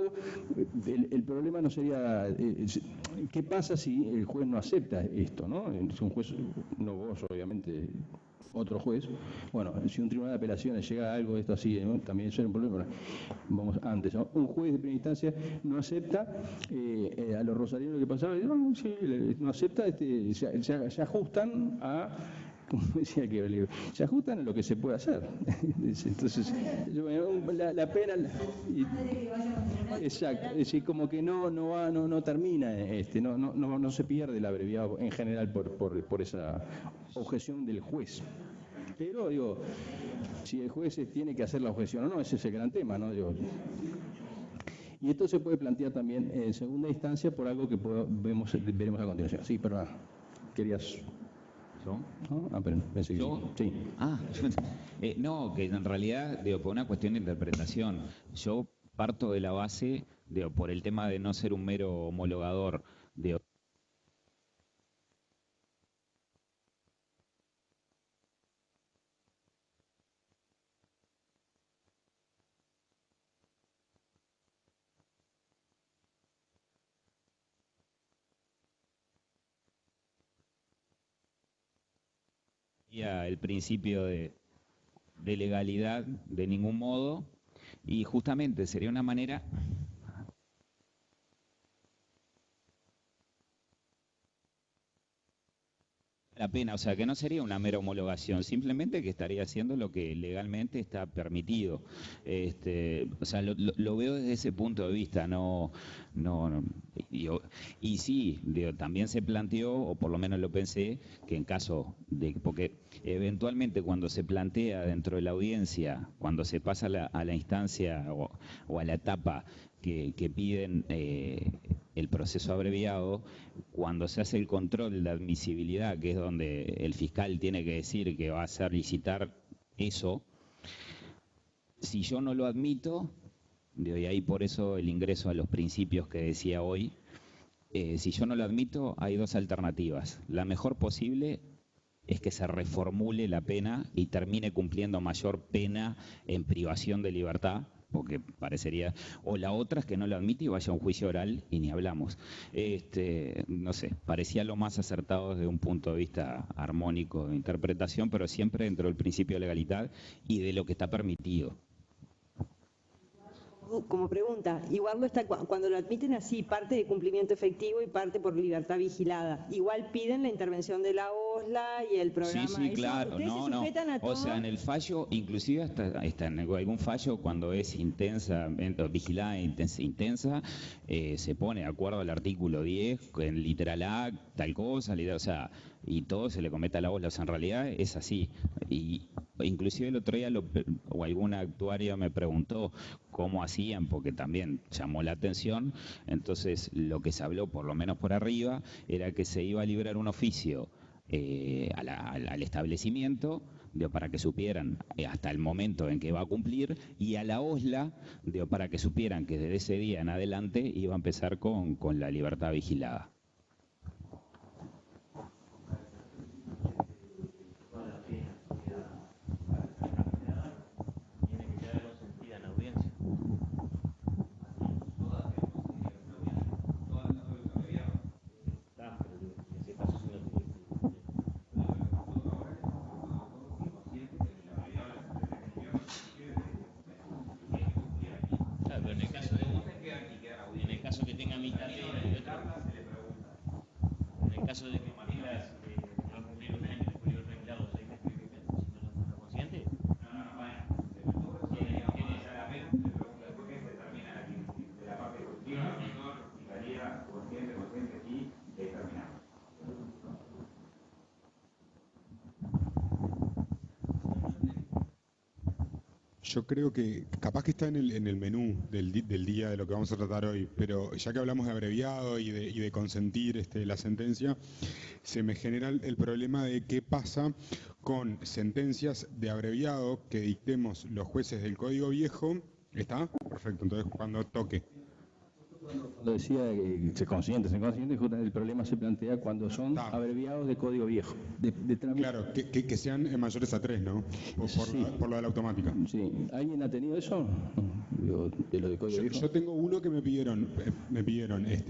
el problema no sería ¿qué pasa si el juez no acepta esto, ¿no? Si un juez, no vos obviamente, otro juez, bueno, si un tribunal de apelaciones llega a algo de esto así, ¿no? También eso es un problema. Vamos antes, ¿no? Un juez de primera instancia no acepta, a los rosarinos lo que pasaba, no acepta, se ajustan a, como decía que se ajustan a lo que se puede hacer. Entonces, la pena, exacto, es decir, como que no termina, no se pierde el abreviado en general por esa objeción del juez. Pero digo, si el juez tiene que hacer la objeción o no, ese es el gran tema, ¿no? Y esto se puede plantear también en segunda instancia por algo que veremos a continuación. Sí, perdón, querías... ¿Yo? ¿No? Pero pensé que ¿Yo? sí. No, que en realidad, por una cuestión de interpretación, yo parto de la base, por el tema de no ser un mero homologador, el principio de legalidad de ningún modo, y justamente sería una manera la pena, o sea, que no sería una mera homologación, simplemente que estaría haciendo lo que legalmente está permitido. O sea, lo veo desde ese punto de vista, y sí, digo, también se planteó, o por lo menos lo pensé, que en caso de, porque eventualmente cuando se plantea dentro de la audiencia, cuando se pasa a la instancia o a la etapa que piden el proceso abreviado, cuando se hace el control de admisibilidad, que es donde el fiscal tiene que decir que va a hacer licitar eso, si yo no lo admito, y ahí por eso el ingreso a los principios que decía hoy, si yo no lo admito, hay dos alternativas. La mejor posible es que se reformule la pena y termine cumpliendo mayor pena en privación de libertad, porque parecería, o la otra es que no lo admite y vaya a un juicio oral y ni hablamos. No sé, parecía lo más acertado desde un punto de vista armónico de interpretación, pero siempre dentro del principio de legalidad y de lo que está permitido. Como pregunta, igual no está, cuando lo admiten así, parte de cumplimiento efectivo y parte por libertad vigilada. Igual piden la intervención de la OSLA y el programa. Sí, eso, claro, no. O sea, en el fallo, inclusive hasta en algún fallo, cuando es intensa, vigilada intensa, se pone de acuerdo al artículo 10, en literal A, tal cosa, o sea, y todo se le comete a la OSLA. O sea, en realidad es así. Y inclusive el otro día o alguna actuaria me preguntó cómo hacían, porque también llamó la atención. Entonces lo que se habló, por lo menos por arriba, era que se iba a librar un oficio al establecimiento, para que supieran hasta el momento en que va a cumplir, y a la OSLA para que supieran que desde ese día en adelante iba a empezar con la libertad vigilada. Yo creo que capaz que está en el menú del día de lo que vamos a tratar hoy, pero ya que hablamos de abreviado y de consentir la sentencia, se me genera el problema de qué pasa con sentencias de abreviado que dictemos los jueces del Código Viejo. ¿Está? Perfecto, entonces cuando toque. Cuando decía que se consiente, justamente el problema se plantea cuando son abreviados de Código Viejo. Claro, que sean mayores a 3, ¿no? Por lo de la automática. Sí. ¿Alguien ha tenido eso? De lo de Código Viejo. Yo tengo uno que me pidieron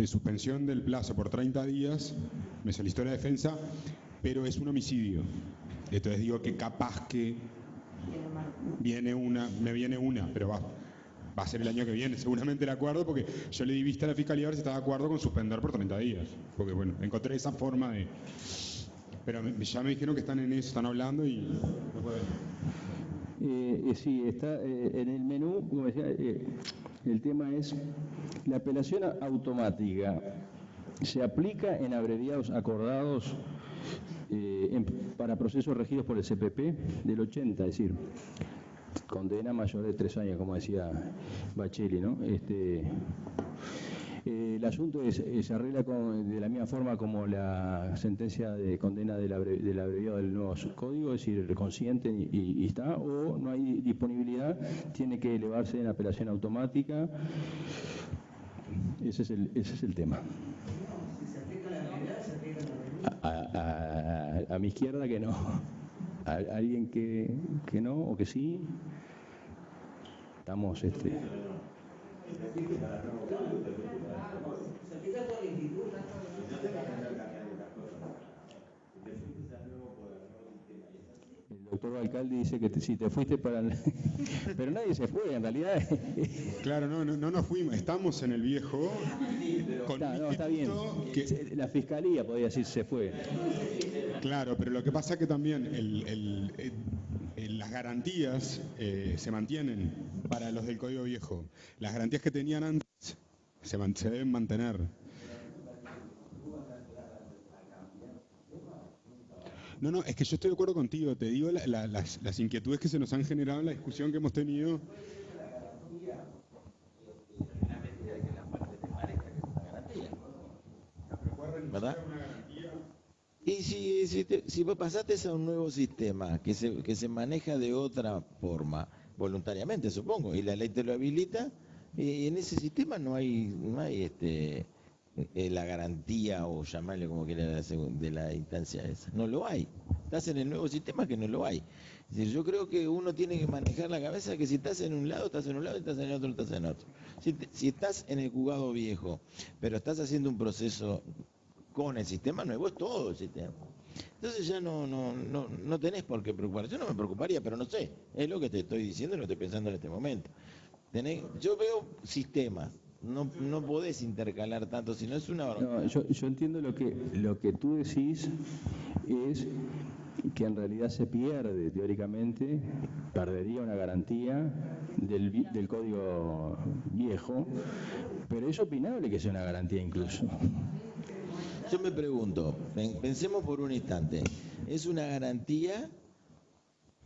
suspensión del plazo por 30 días, me solicitó la defensa, pero es un homicidio. Entonces digo que capaz que me viene una, pero va a ser el año que viene, seguramente el acuerdo, porque yo le di vista a la Fiscalía a ver si estaba de acuerdo con suspender por 30 días. Porque bueno, encontré esa forma de... Pero ya me dijeron que están en eso, están hablando y no puede... Sí, está en el menú, como decía, el tema es la apelación automática. Se aplica en abreviados acordados para procesos regidos por el CPP del 80, es decir, condena mayor de 3 años, como decía Bacelli, ¿no? El asunto se arregla de la misma forma como la sentencia de condena del abreviado del nuevo código, es decir, consienten y está, o no hay disponibilidad, tiene que elevarse en apelación automática. Ese es el tema. A mi izquierda que no. ¿A alguien que no o que sí? Estamos El doctor Alcalde dice que si te fuiste para el... Pero nadie se fue, en realidad. Claro, no nos fuimos, estamos en el viejo. Está bien. La fiscalía, podría decir, se fue. Claro, pero lo que pasa es que también las garantías se mantienen para los del Código Viejo. Las garantías que tenían antes se deben mantener. No, es que yo estoy de acuerdo contigo. Te digo las inquietudes que se nos han generado en la discusión que hemos tenido. ¿Verdad? Y si vos pasaste a un nuevo sistema que se maneja de otra forma, voluntariamente supongo, y la ley te lo habilita, y en ese sistema no hay la garantía, o llamarle como quiera, de la instancia esa. No lo hay. Estás en el nuevo sistema que no lo hay. Es decir, yo creo que uno tiene que manejar la cabeza que si estás en un lado, estás en un lado, y estás en el otro, estás en otro. Si estás en el juzgado viejo, pero estás haciendo un proceso con el sistema nuevo, es todo el sistema. Entonces ya no tenés por qué preocupar. Yo no me preocuparía, pero no sé. Es lo que te estoy diciendo y lo estoy pensando en este momento. Yo veo sistemas. No podés intercalar tanto, si no es una... No, yo entiendo lo que tú decís es que en realidad se pierde, teóricamente, perdería una garantía del código viejo, pero es opinable que sea una garantía incluso. Yo me pregunto, pensemos por un instante, ¿es una garantía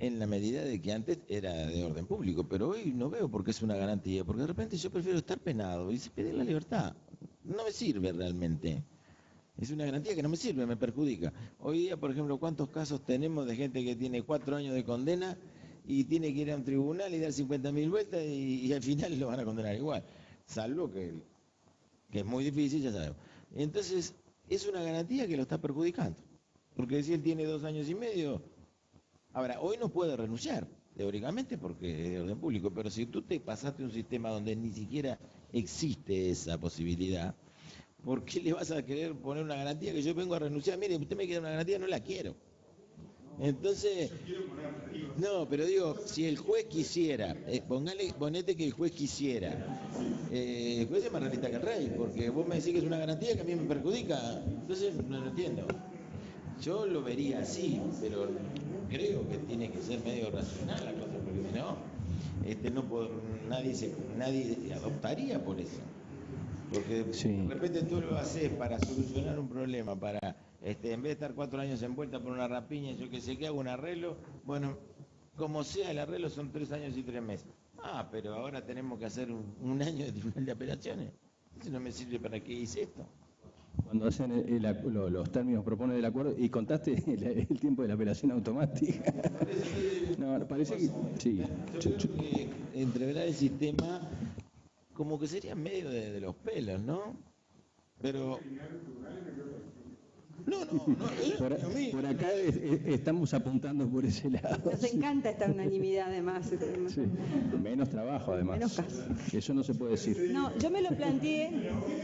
en la medida de que antes era de orden público, pero hoy no veo por qué es una garantía, porque de repente yo prefiero estar penado y pedir la libertad? No me sirve realmente. Es una garantía que no me sirve, me perjudica. Hoy día, por ejemplo, ¿cuántos casos tenemos de gente que tiene 4 años de condena y tiene que ir a un tribunal y dar 50.000 vueltas y al final lo van a condenar igual? Salvo que es muy difícil, ya sabemos. Entonces, es una garantía que lo está perjudicando. Porque si él tiene 2 años y medio... Ahora, hoy no puede renunciar, teóricamente, porque es de orden público, pero si tú te pasaste a un sistema donde ni siquiera existe esa posibilidad, ¿por qué le vas a querer poner una garantía que yo vengo a renunciar? Mire, usted me quiere una garantía, no la quiero. Entonces, no, pero digo, si el juez quisiera, ponete que el juez quisiera, el juez es más realista que el rey, porque vos me decís que es una garantía que a mí me perjudica, entonces no lo entiendo. Yo lo vería así, pero creo que tiene que ser medio racional la cosa, porque si no, nadie adoptaría por eso. Porque de repente tú lo haces para solucionar un problema, para en vez de estar 4 años envuelta por una rapiña, yo que sé, que hago un arreglo, bueno, como sea el arreglo son 3 años y 3 meses. Ah, pero ahora tenemos que hacer un año de tribunal de apelaciones. Eso no me sirve, ¿para qué hice esto? Cuando hacen los términos proponen del acuerdo, y contaste el tiempo de la apelación automática. No, parece que sí. Yo creo que entreverar el sistema como que sería medio de los pelos, ¿no? Pero... No, por acá estamos apuntando por ese lado. Nos encanta esta unanimidad, además. Sí. Menos trabajo, además. Menos casos. Eso no se puede decir. No, yo me lo planteé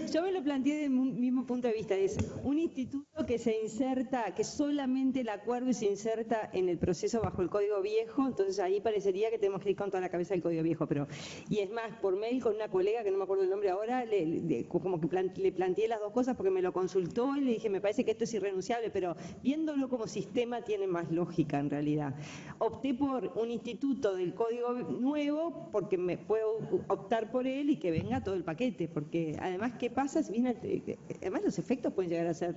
desde el mismo punto de vista. Es un instituto que se inserta, que solamente el acuerdo se inserta en el proceso bajo el Código Viejo, entonces ahí parecería que tenemos que ir con toda la cabeza del Código Viejo. Y es más, por mail con una colega, que no me acuerdo el nombre ahora, como que le planteé las dos cosas porque me lo consultó y le dije, me parece que esto es irrenunciable, pero viéndolo como sistema tiene más lógica en realidad. Opté por un instituto del Código Nuevo porque me puedo optar por él y que venga todo el paquete, porque además, ¿qué pasa? Además los efectos pueden llegar a ser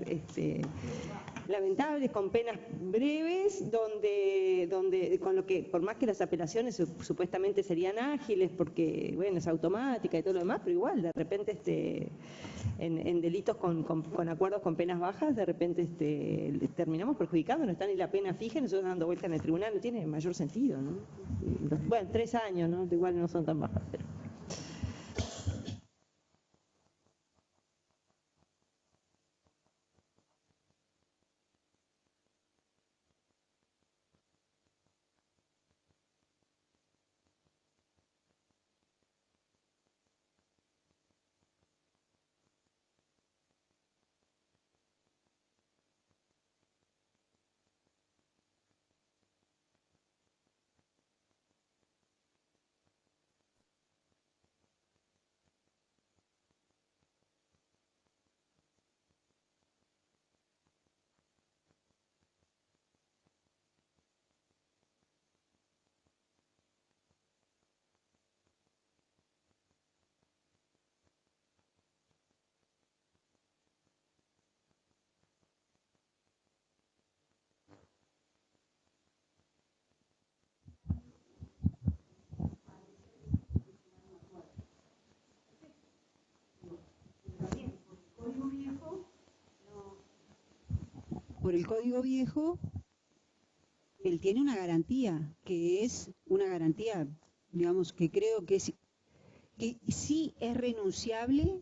lamentables, con penas breves, donde con lo que, por más que las apelaciones supuestamente serían ágiles, porque bueno, es automática y todo lo demás, pero igual, de repente en delitos con acuerdos con penas bajas, de repente terminamos perjudicando, no está ni la pena fija, nosotros dando vuelta en el tribunal, no tiene mayor sentido, ¿no? Bueno, 3 años, ¿no? Igual no son tan bajas, pero... por el Código Viejo, él tiene una garantía, que es una garantía, digamos, que creo que sí es renunciable,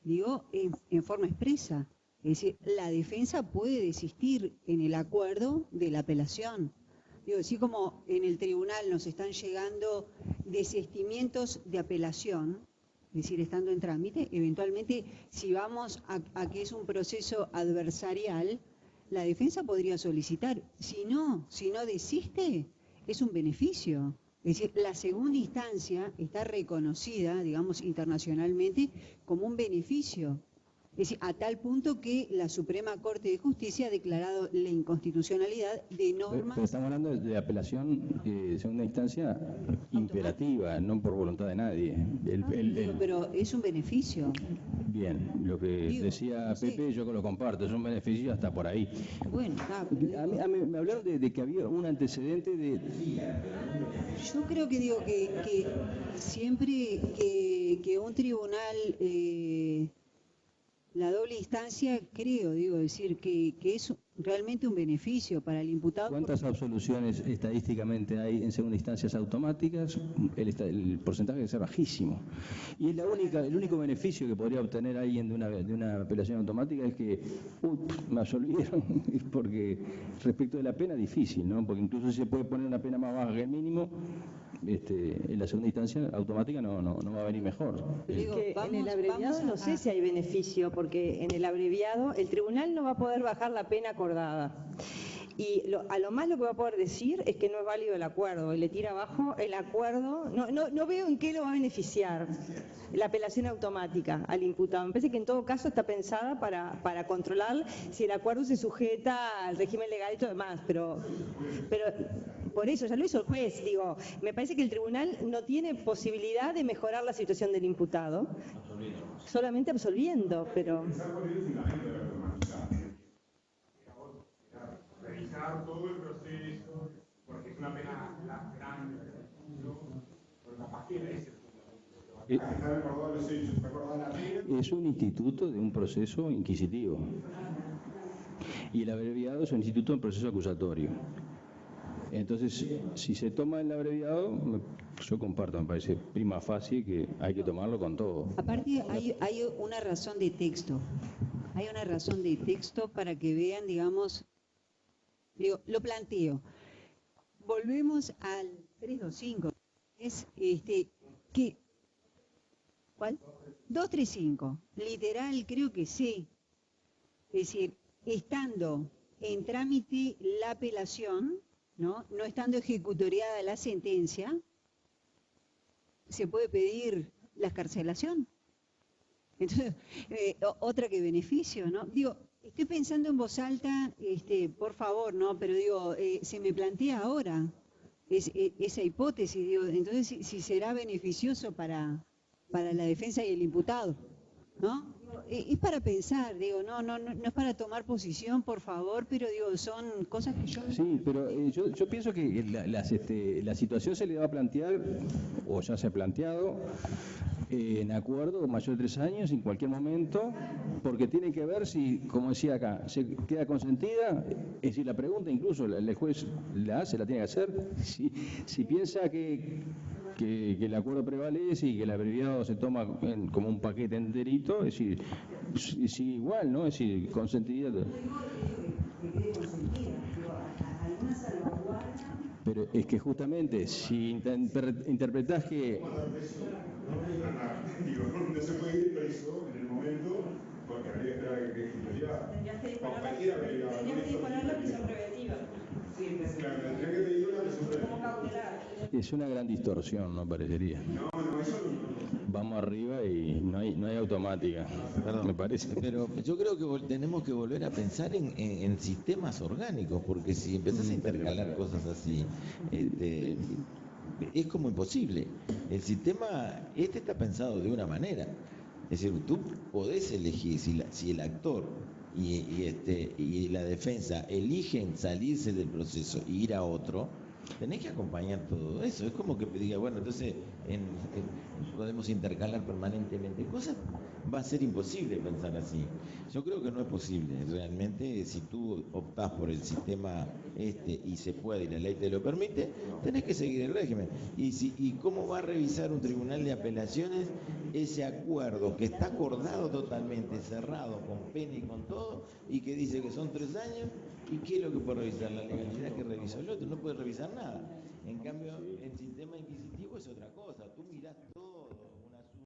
digo, en forma expresa. Es decir, la defensa puede desistir en el acuerdo de la apelación. Digo, así como en el tribunal nos están llegando desistimientos de apelación, es decir, estando en trámite, eventualmente si vamos a que es un proceso adversarial, la defensa podría solicitar. Si no desiste, es un beneficio. Es decir, la segunda instancia está reconocida, digamos, internacionalmente como un beneficio. Es decir, a tal punto que la Suprema Corte de Justicia ha declarado la inconstitucionalidad de normas... Pero estamos hablando de apelación de segunda instancia imperativa, no por voluntad de nadie. Pero es un beneficio. Bien, lo que decía Pepe yo lo comparto, es un beneficio hasta por ahí. Bueno, a mí me hablaron de que había un antecedente de... Yo creo que digo que siempre que un tribunal... la doble instancia, creo, decir, que es realmente un beneficio para el imputado. ¿Cuántas absoluciones estadísticamente hay en segunda instancias automáticas? El porcentaje debe ser bajísimo. Y es el único beneficio que podría obtener alguien de una apelación automática es que, me absolvieron, porque respecto de la pena, difícil, ¿no? Porque incluso se puede poner una pena más baja que el mínimo, en la segunda instancia automática no va a venir mejor. En el abreviado no sé si hay beneficio, porque en el abreviado el tribunal no va a poder bajar la pena acordada. Y a lo más lo que va a poder decir es que no es válido el acuerdo, y le tira abajo el acuerdo. No veo en qué lo va a beneficiar la apelación automática al imputado. Me parece que en todo caso está pensada para controlar si el acuerdo se sujeta al régimen legal y todo demás, pero por eso ya lo hizo el juez. Digo, me parece que el tribunal no tiene posibilidad de mejorar la situación del imputado, solamente absolviendo, pero... Revisar todo el proceso, porque es una pena grande, pero capaz que es un instituto de un proceso inquisitivo y el abreviado es un instituto de un proceso acusatorio. Entonces, si se toma el abreviado, yo comparto, me parece prima facie que hay que tomarlo con todo. Aparte, hay una razón de texto. Hay una razón de texto para que vean, digamos, lo planteo. Volvemos al 325. Es que ¿cuál? 235. Literal, creo que sí. Es decir, estando en trámite la apelación, no estando ejecutoriada la sentencia, se puede pedir la excarcelación. Entonces, otra que beneficio, ¿no? Digo, estoy pensando en voz alta, por favor, ¿no? Pero digo, se me plantea ahora esa hipótesis, digo, entonces si será beneficioso para la defensa y el imputado, ¿no? Es para pensar, digo, no es para tomar posición, por favor, pero digo, son cosas que yo... Sí, pero yo pienso que la situación se le va a plantear, o ya se ha planteado, en acuerdo mayor de 3 años, en cualquier momento, porque tiene que ver si, como decía acá, se queda consentida, es decir, la pregunta incluso el juez la tiene que hacer, si piensa que el acuerdo prevalece y que el abreviado se toma como un paquete enterito, es decir, sigue igual, ¿no? Es decir, consentida. Pero es que justamente, si interpretás que... No se puede ir preso en el momento, porque habría que esperar a que ejecutoriada. Tendrías que disponer la prisión preventiva. Claro, tendría que pedir una prisión preventiva. Es una gran distorsión, ¿no? Parecería. No, eso no. Vamos arriba y no hay automática, me parece. Pero yo creo que tenemos que volver a pensar en sistemas orgánicos, porque si empezás a intercalar cosas así, es como imposible. El sistema está pensado de una manera. Es decir, tú podés elegir si el actor y la defensa eligen salirse del proceso e ir a otro, tenés que acompañar todo eso. Es como que diga, bueno, entonces podemos intercalar permanentemente cosas. va a ser imposible pensar así. Yo creo que no es posible. Realmente, si tú optás por el sistema y se puede y la ley te lo permite, tenés que seguir el régimen. ¿Y cómo va a revisar un tribunal de apelaciones ese acuerdo que está acordado totalmente, cerrado, con pena y con todo, y que dice que son 3 años? ¿Y qué es lo que puede revisar? La legalidad que revisó el otro, no puede revisar nada. En cambio, el sistema inquisitivo es otra cosa. Tú mirás todo.